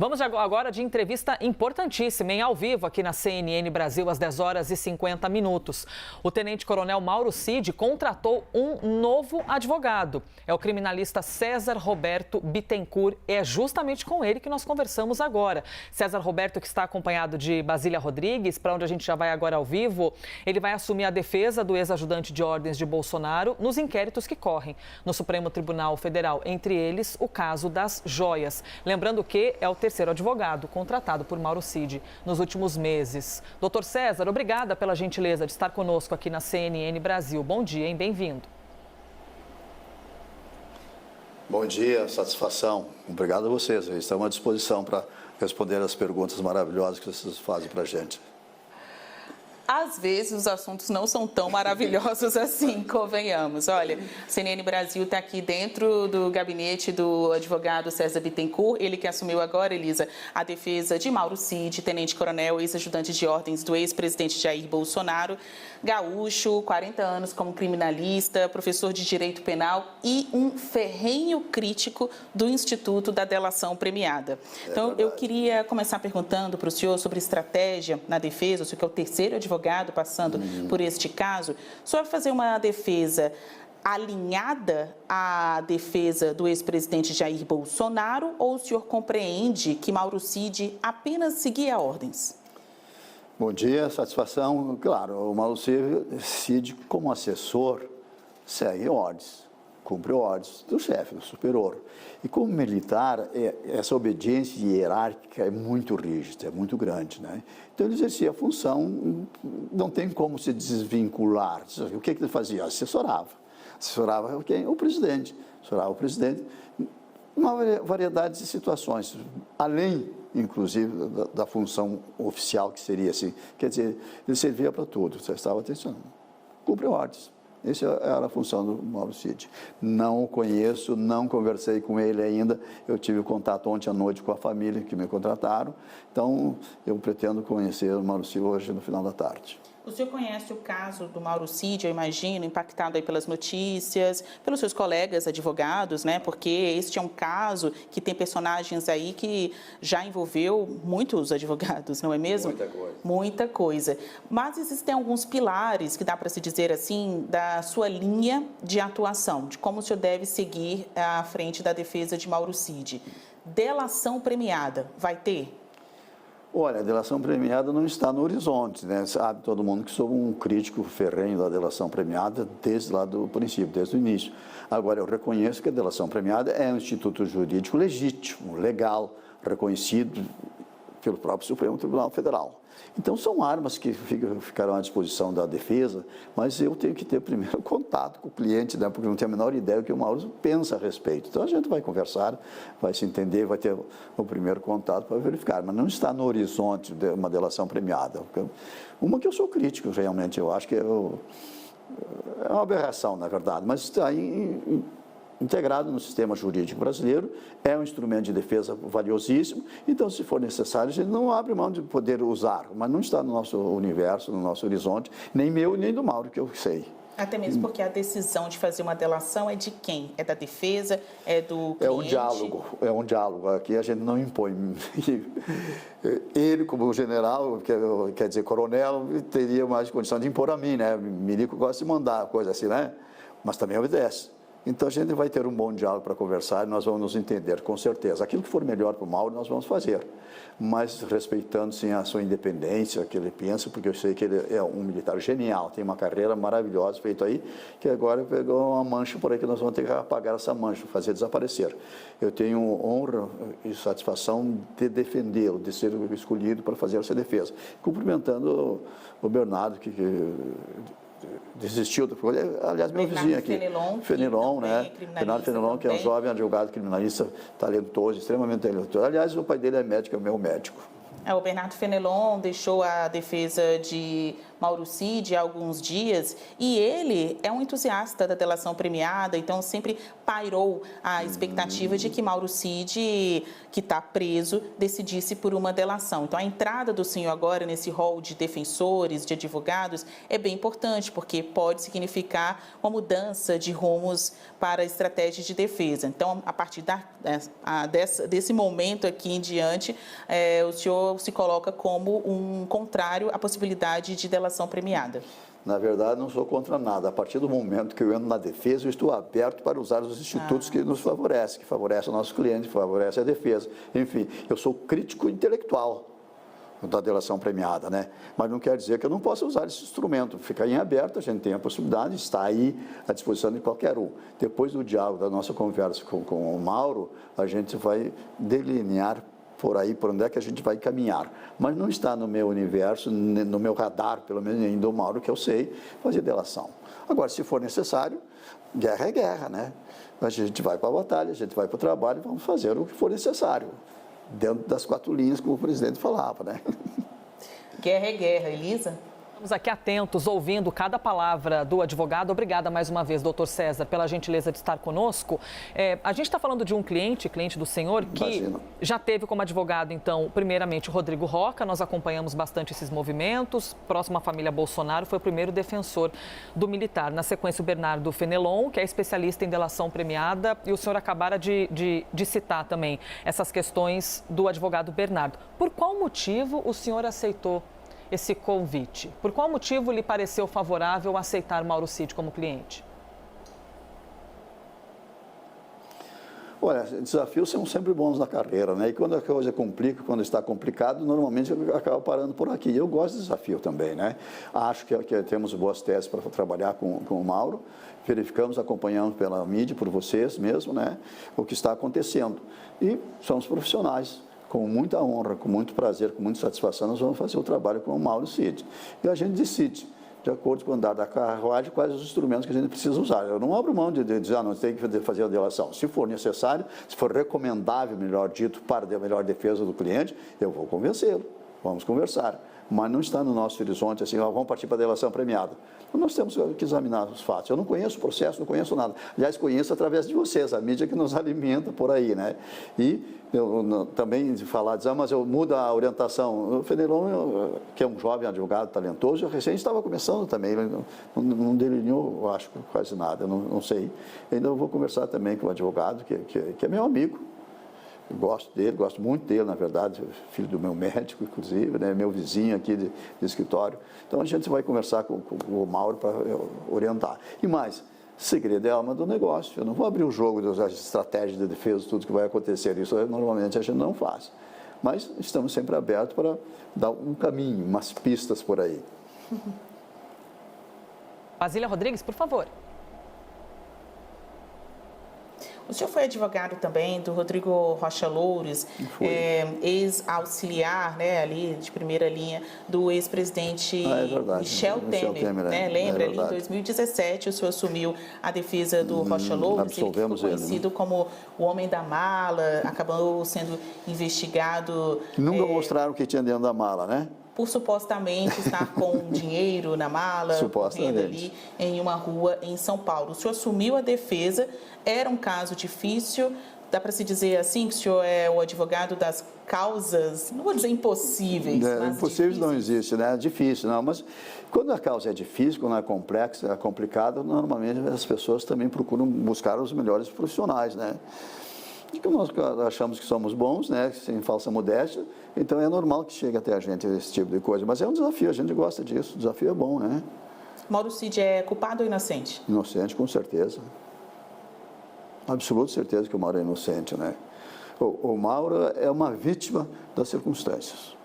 Vamos agora de entrevista importantíssima, em ao vivo, aqui na CNN Brasil, às 10 horas e 50 minutos. O tenente-coronel Mauro Cid contratou um novo advogado. É o criminalista César Roberto Bittencourt. É justamente com ele que nós conversamos agora. César Roberto, que está acompanhado de Basília Rodrigues, para onde a gente já vai agora ao vivo. Ele vai assumir a defesa do ex-ajudante de ordens de Bolsonaro nos inquéritos que correm no Supremo Tribunal Federal. Entre eles, o caso das joias. Lembrando que é o terceiro advogado contratado por Mauro Cid nos últimos meses. Doutor César, obrigada pela gentileza de estar conosco aqui na CNN Brasil. Bom dia, hein? Bem-vindo. Bom dia, satisfação. Obrigado a vocês. Estamos à disposição para responder as perguntas maravilhosas que vocês fazem para a gente. Às vezes os assuntos não são tão maravilhosos assim, convenhamos. Olha, CNN Brasil está aqui dentro do gabinete do advogado César Bittencourt, ele que assumiu agora, Elisa, a defesa de Mauro Cid, tenente-coronel, ex-ajudante de ordens do ex-presidente Jair Bolsonaro, gaúcho, 40 anos como criminalista, professor de direito penal e um ferrenho crítico do Instituto da Delação Premiada. Então, eu queria começar perguntando para o senhor sobre estratégia na defesa, o senhor que é o terceiro advogado passando por este caso, o senhor vai fazer uma defesa alinhada à defesa do ex-presidente Jair Bolsonaro ou o senhor compreende que Mauro Cid apenas seguia ordens? Bom dia, satisfação. Claro, o Mauro Cid, como assessor, segue ordens, cumpre ordens do chefe, do superior. E como militar, essa obediência hierárquica é muito rígida, é muito grande, né? Então ele exercia a função, não tem como se desvincular. O que ele fazia? Assessorava quem? O presidente. Assessorava o presidente uma variedade de situações, além, inclusive, da função oficial que seria assim. Quer dizer, ele servia para tudo, você estava atenção. Cumpre ordens. Essa era a função do Mauro Cid. Não o conheço, não conversei com ele ainda. Eu tive contato ontem à noite com a família que me contrataram. Então, eu pretendo conhecer o Mauro Cid hoje no final da tarde. O senhor conhece o caso do Mauro Cid, eu imagino, impactado aí pelas notícias, pelos seus colegas advogados, né? Porque este é um caso que tem personagens aí que já envolveu muitos advogados, não é mesmo? Muita coisa. Muita coisa. Mas existem alguns pilares, que dá para se dizer assim, da sua linha de atuação, de como o senhor deve seguir à frente da defesa de Mauro Cid. Delação premiada, vai ter? Olha, a delação premiada não está no horizonte, né? Sabe todo mundo que sou um crítico ferrenho da delação premiada desde lá do princípio, desde o início. Agora, eu reconheço que a delação premiada é um instituto jurídico legítimo, legal, reconhecido pelo próprio Supremo Tribunal Federal. Então, são armas que ficarão à disposição da defesa, mas eu tenho que ter primeiro contato com o cliente, né? Porque eu não tenho a menor ideia do que o Mauro pensa a respeito. Então, a gente vai conversar, vai se entender, vai ter o primeiro contato para verificar, mas não está no horizonte de uma delação premiada. Uma que eu sou crítico, realmente, eu acho que é uma aberração, na verdade, mas está integrado no sistema jurídico brasileiro, é um instrumento de defesa valiosíssimo, então, se for necessário, a gente não abre mão de poder usar, mas não está no nosso universo, no nosso horizonte, nem meu, nem do Mauro, que eu sei. Até mesmo porque a decisão de fazer uma delação é de quem? É da defesa? É do cliente? É um diálogo. Aqui a gente não impõe. Ele, como general, quer dizer, coronel, teria mais condição de impor a mim, né? Milico gosta de mandar, coisa assim, né? Mas também obedece. Então, a gente vai ter um bom diálogo para conversar e nós vamos nos entender, com certeza. Aquilo que for melhor para o Mauro, nós vamos fazer. Mas respeitando, sim, a sua independência, o que ele pensa, porque eu sei que ele é um militar genial, tem uma carreira maravilhosa feita aí, que agora pegou uma mancha por aí que nós vamos ter que apagar essa mancha, fazer desaparecer. Eu tenho honra e satisfação de defendê-lo, de ser escolhido para fazer essa defesa. Cumprimentando o Bernardo, que desistiu, aliás, meu vizinho aqui, Fenelon, né? Bernardo Fenelon, que é um jovem advogado criminalista talentoso, extremamente talentoso. Aliás, o pai dele é médico, é o meu médico. O Bernardo Fenelon deixou a defesa de Mauro Cid há alguns dias e ele é um entusiasta da delação premiada, então sempre pairou a expectativa de que Mauro Cid, que está preso, decidisse por uma delação. Então, a entrada do senhor agora nesse rol de defensores, de advogados, é bem importante, porque pode significar uma mudança de rumos para a estratégia de defesa. Então, a partir desse momento aqui em diante, o senhor se coloca como um contrário à possibilidade de delação premiada. Na verdade, não sou contra nada. A partir do momento que eu entro na defesa, eu estou aberto para usar os institutos que nos favorecem, que favorecem o nosso cliente, que favorecem a defesa. Enfim, eu sou crítico intelectual da delação premiada, né? Mas não quer dizer que eu não possa usar esse instrumento. Fica em aberto, a gente tem a possibilidade, está aí à disposição de qualquer um. Depois do diálogo, da nossa conversa com o Mauro, a gente vai delinear por aí, por onde é que a gente vai caminhar. Mas não está no meu universo, no meu radar, pelo menos ainda do Mauro, que eu sei, fazer delação. Agora, se for necessário, guerra é guerra, né? A gente vai para a batalha, a gente vai para o trabalho e vamos fazer o que for necessário, dentro das 4 linhas, como o presidente falava, né? Guerra é guerra, Elisa? Estamos aqui atentos, ouvindo cada palavra do advogado. Obrigada mais uma vez, doutor César, pela gentileza de estar conosco. A gente está falando de um cliente do senhor, que já teve como advogado, então, primeiramente, o Rodrigo Rocha. Nós acompanhamos bastante esses movimentos. Próximo à família Bolsonaro, foi o primeiro defensor do militar. Na sequência, o Bernardo Fenelon, que é especialista em delação premiada. E o senhor acabara de citar também essas questões do advogado Bernardo. Por qual motivo o senhor aceitou esse convite? Por qual motivo lhe pareceu favorável aceitar Mauro Cid como cliente? Olha, desafios são sempre bons na carreira, né? E quando a coisa complica, quando está complicado, normalmente eu acabo parando por aqui. Eu gosto de desafio também, né? Acho que temos boas teses para trabalhar com o Mauro. Verificamos, acompanhamos pela mídia, por vocês mesmo, né? O que está acontecendo. E somos profissionais. Com muita honra, com muito prazer, com muita satisfação, nós vamos fazer o trabalho com o Mauro Cid. E a gente decide, de acordo com o andar da carruagem, quais os instrumentos que a gente precisa usar. Eu não abro mão de dizer, não, tem que fazer a delação. Se for necessário, se for recomendável, melhor dito, para a melhor defesa do cliente, eu vou convencê-lo, vamos conversar. Mas não está no nosso horizonte assim, vamos partir para a delação premiada. Nós temos que examinar os fatos. Eu não conheço o processo, não conheço nada. Aliás, conheço através de vocês, a mídia que nos alimenta por aí, né? E eu também falar, dizer, mas eu mudo a orientação. O Fenelon, que é um jovem advogado talentoso, recente estava começando também, ele não delineou, eu acho, quase nada, eu não sei. Ainda vou conversar também com o advogado, que é meu amigo. Eu gosto dele, gosto muito dele, na verdade, filho do meu médico, inclusive, né, meu vizinho aqui de escritório. Então, a gente vai conversar com o Mauro para orientar. E mais, segredo é a alma do negócio. Eu não vou abrir o jogo das estratégias de defesa, tudo que vai acontecer. Isso normalmente a gente não faz. Mas estamos sempre abertos para dar um caminho, umas pistas por aí. Basília Rodrigues, por favor. O senhor foi advogado também do Rodrigo Rocha Loures, ex-auxiliar, né, ali de primeira linha, do ex-presidente Michel Temer, né? Lembra, ali em 2017 o senhor assumiu a defesa do Rocha Loures, ele ficou conhecido como o homem da mala, acabou sendo investigado. Nunca mostraram o que tinha dentro da mala, né? Por supostamente estar com dinheiro na mala, correndo ali em uma rua em São Paulo. O senhor assumiu a defesa, era um caso difícil, dá para se dizer assim que o senhor é o advogado das causas, não vou dizer impossíveis, mas impossíveis não existe, né? É difícil, não, mas quando a causa é difícil, quando é complexa, é complicada, normalmente as pessoas também procuram buscar os melhores profissionais, né? E que nós achamos que somos bons, né, sem falsa modéstia, então é normal que chegue até a gente esse tipo de coisa. Mas é um desafio, a gente gosta disso, o desafio é bom, né? Mauro Cid é culpado ou inocente? Inocente, com certeza. Absoluta certeza que o Mauro é inocente, né? O Mauro é uma vítima das circunstâncias,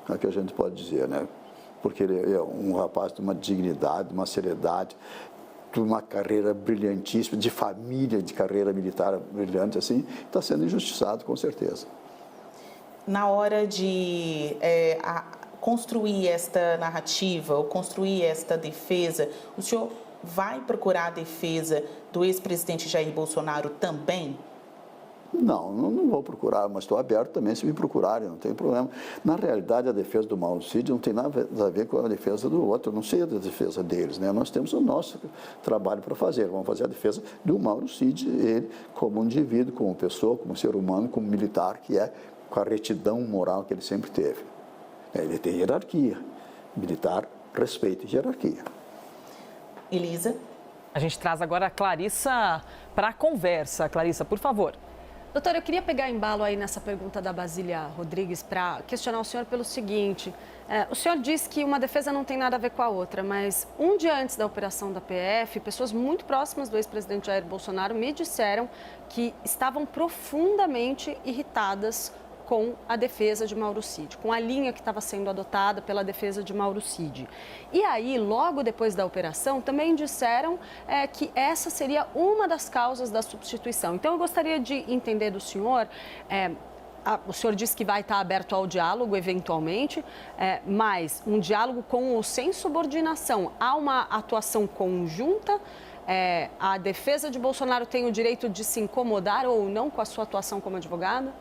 é o que a gente pode dizer, né? Porque ele é um rapaz de uma dignidade, de uma seriedade, de uma carreira brilhantíssima, de família, de carreira militar brilhante, assim, está sendo injustiçado, com certeza. Na hora de construir esta narrativa, ou construir esta defesa, o senhor vai procurar a defesa do ex-presidente Jair Bolsonaro também? Não vou procurar, mas estou aberto também se me procurarem, não tem problema. Na realidade, a defesa do Mauro Cid não tem nada a ver com a defesa do outro, eu não sei a defesa deles, né? Nós temos o nosso trabalho para fazer, vamos fazer a defesa do Mauro Cid, ele como indivíduo, como pessoa, como ser humano, como militar, que é com a retidão moral que ele sempre teve. Ele tem hierarquia, militar respeita a hierarquia. Elisa? A gente traz agora a Clarissa para a conversa. Clarissa, por favor. Doutor, eu queria pegar embalo aí nessa pergunta da Basília Rodrigues para questionar o senhor pelo seguinte. O senhor diz que uma defesa não tem nada a ver com a outra, mas um dia antes da operação da PF, pessoas muito próximas do ex-presidente Jair Bolsonaro me disseram que estavam profundamente irritadas com a defesa de Mauro Cid, com a linha que estava sendo adotada pela defesa de Mauro Cid. E aí, logo depois da operação, também disseram que essa seria uma das causas da substituição. Então, eu gostaria de entender do senhor, o senhor disse que vai estar aberto ao diálogo, eventualmente, mas um diálogo com ou sem subordinação. Há uma atuação conjunta? A defesa de Bolsonaro tem o direito de se incomodar ou não com a sua atuação como advogado?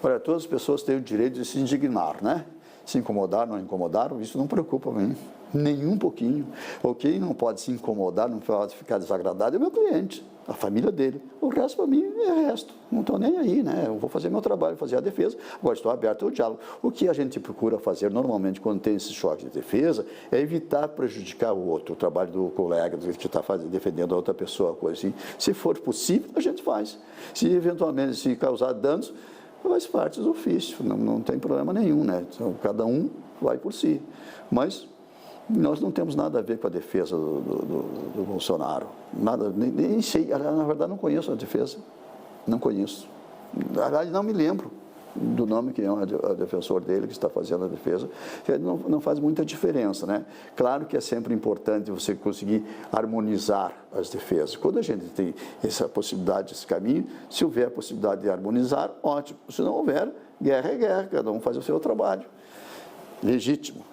Olha, todas as pessoas têm o direito de se indignar, né? Se incomodar, não incomodar, isso não preocupa a mim, nem um pouquinho. Ou quem não pode se incomodar, não pode ficar desagradado, é o meu cliente, a família dele. O resto, para mim, é resto. Não estou nem aí, né? Eu vou fazer meu trabalho, fazer a defesa, agora estou aberto ao diálogo. O que a gente procura fazer normalmente quando tem esse choque de defesa é evitar prejudicar o outro, o trabalho do colega que está defendendo a outra pessoa, coisa assim. Se for possível, a gente faz. Se eventualmente se causar danos, faz parte do ofício, não tem problema nenhum, né? Então, cada um vai por si. Mas nós não temos nada a ver com a defesa do Bolsonaro. Nada, nem sei, na verdade não conheço a defesa, não conheço. Na verdade não me lembro do nome que é o defensor dele que está fazendo a defesa, não faz muita diferença, né? Claro que é sempre importante você conseguir harmonizar as defesas. Quando a gente tem essa possibilidade, esse caminho, se houver a possibilidade de harmonizar, ótimo. Se não houver, guerra é guerra, cada um faz o seu trabalho. Legítimo.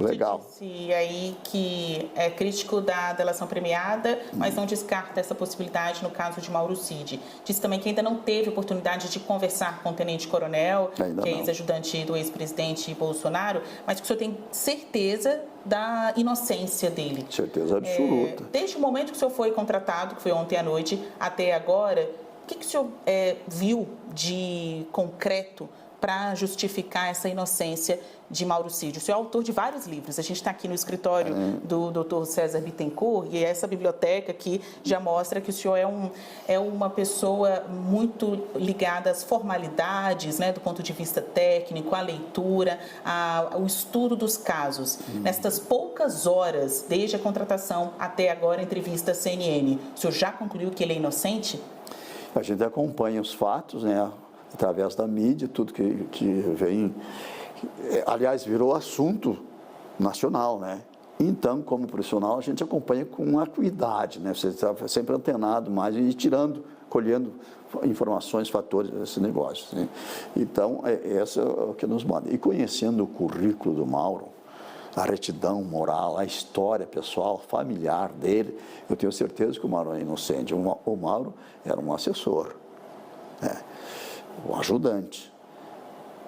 Legal. Você disse aí que é crítico da delação premiada, mas não descarta essa possibilidade no caso de Mauro Cid. Disse também que ainda não teve oportunidade de conversar com o tenente-coronel, que é ex-ajudante do ex-presidente Bolsonaro, mas que o senhor tem certeza da inocência dele. Certeza absoluta. Desde o momento que o senhor foi contratado, que foi ontem à noite, até agora, o que o senhor viu de concreto para justificar essa inocência de Mauro Cid? O senhor é autor de vários livros. A gente está aqui no escritório do Dr. César Bittencourt e essa biblioteca aqui já mostra que o senhor é uma pessoa muito ligada às formalidades, né, do ponto de vista técnico, à leitura, ao estudo dos casos. Nestas poucas horas, desde a contratação até agora, a entrevista à CNN, o senhor já concluiu que ele é inocente? A gente acompanha os fatos, né, através da mídia, tudo que vem, aliás, virou assunto nacional, né? Então, como profissional, a gente acompanha com acuidade, né? Você está sempre antenado mais e tirando, colhendo informações, fatores desse negócio, né? Então, essa é o que nos manda. E conhecendo o currículo do Mauro, a retidão moral, a história pessoal, familiar dele, eu tenho certeza que o Mauro é inocente. O Mauro era um assessor, né? Um ajudante,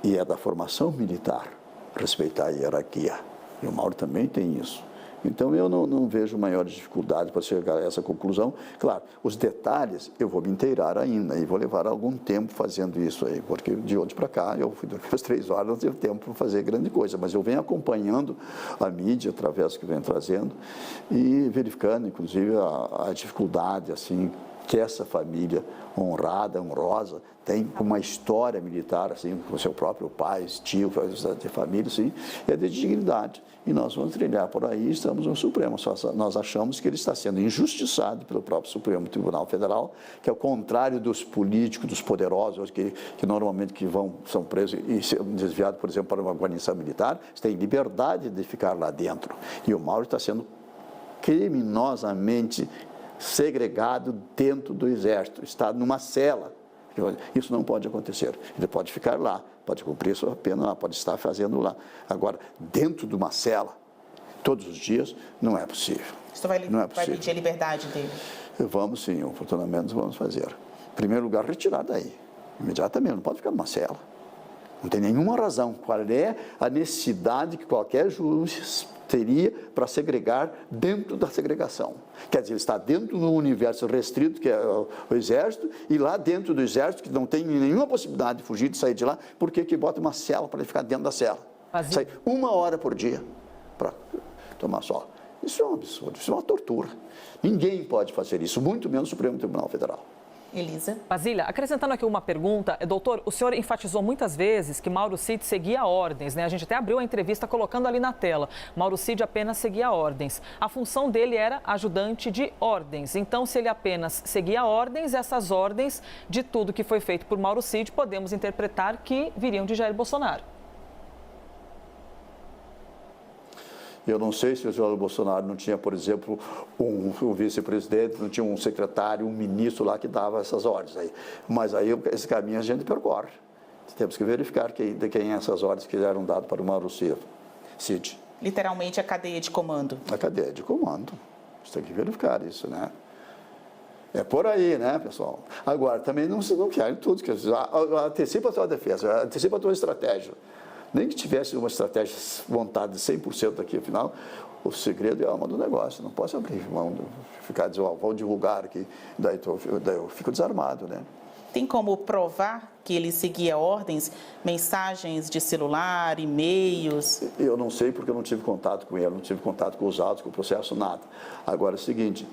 e é da formação militar, respeitar a hierarquia. E o Mauro também tem isso. Então, eu não vejo maior dificuldade para chegar a essa conclusão. Claro, os detalhes eu vou me inteirar ainda e vou levar algum tempo fazendo isso aí, porque de ontem para cá, eu fui dormir às 3 horas, não tive tempo para fazer grande coisa, mas eu venho acompanhando a mídia através do que vem trazendo e verificando, inclusive, a dificuldade, assim, que essa família honrada, honrosa, tem uma história militar, assim, com seu próprio pai, tio, de família, assim, é de dignidade. E nós vamos trilhar por aí, estamos no Supremo. Nós achamos que ele está sendo injustiçado pelo próprio Supremo Tribunal Federal, que é o contrário dos políticos, dos poderosos, que normalmente são presos e são desviados, por exemplo, para uma guarnição militar, eles têm liberdade de ficar lá dentro. E o Mauro está sendo criminosamente segregado dentro do Exército, está numa cela. Isso não pode acontecer. Ele pode ficar lá, pode cumprir sua pena lá, pode estar fazendo lá. Agora, dentro de uma cela, todos os dias, não é possível. Isso vai pedir a liberdade dele? Vamos sim, o funcionamento vamos fazer. Em primeiro lugar, retirar daí, imediatamente, não pode ficar numa cela. Não tem nenhuma razão. Qual é a necessidade que qualquer juiz teria para segregar dentro da segregação? Quer dizer, ele está dentro de um universo restrito, que é o Exército, e lá dentro do Exército, que não tem nenhuma possibilidade de fugir, de sair de lá, por que bota uma cela para ele ficar dentro da cela? Sai 1 hora por dia para tomar sol. Isso é um absurdo, isso é uma tortura. Ninguém pode fazer isso, muito menos o Supremo Tribunal Federal. Elisa. Basília, acrescentando aqui uma pergunta, doutor, o senhor enfatizou muitas vezes que Mauro Cid seguia ordens, né? A gente até abriu a entrevista colocando ali na tela. Mauro Cid apenas seguia ordens. A função dele era ajudante de ordens. Então, se ele apenas seguia ordens, essas ordens de tudo que foi feito por Mauro Cid, podemos interpretar que viriam de Jair Bolsonaro. Eu não sei se o Jair Bolsonaro não tinha, por exemplo, um vice-presidente, não tinha um secretário, um ministro lá que dava essas ordens aí. Mas aí esse caminho a gente percorre. Temos que verificar de quem essas ordens que eram dadas para o Mauro Cid. Literalmente a cadeia de comando. A cadeia de comando. Você tem que verificar isso, né? É por aí, né, pessoal? Agora, também não querem tudo. Antecipa a tua defesa, antecipa a tua estratégia. Nem que tivesse uma estratégia montada de 100% aqui, afinal, o segredo é a alma do negócio. Não posso abrir mão, ficar dizendo, vou divulgar aqui, daí eu fico desarmado, né? Tem como provar que ele seguia ordens, mensagens de celular, e-mails? Eu não sei porque eu não tive contato com ele, não tive contato com os autos, com o processo, nada. Agora é o seguinte,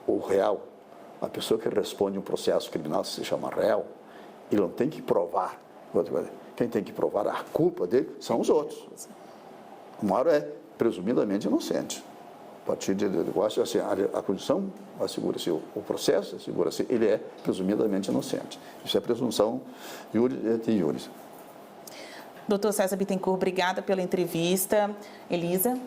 o réu, a pessoa que responde um processo criminal se chama réu, ele não tem que provar. Quem tem que provar a culpa dele são os outros. O Mauro é presumidamente inocente. A partir de assim, a condição assegura-se, o processo assegura-se, ele é presumidamente inocente. Isso é presunção de iuris. Doutor César Bittencourt, obrigada pela entrevista. Elisa?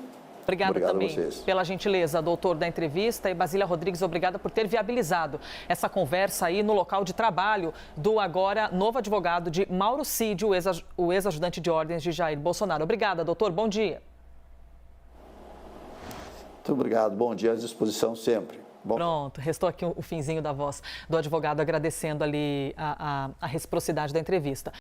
Obrigada também vocês. pela gentileza, doutor, da entrevista. E Basília Rodrigues, obrigada por ter viabilizado essa conversa aí no local de trabalho do agora novo advogado de Mauro Cid, o ex-ajudante de ordens de Jair Bolsonaro. Obrigada, doutor. Bom dia. Muito obrigado. Bom dia, à disposição sempre. Bom. Pronto, restou aqui o finzinho da voz do advogado agradecendo ali a reciprocidade da entrevista.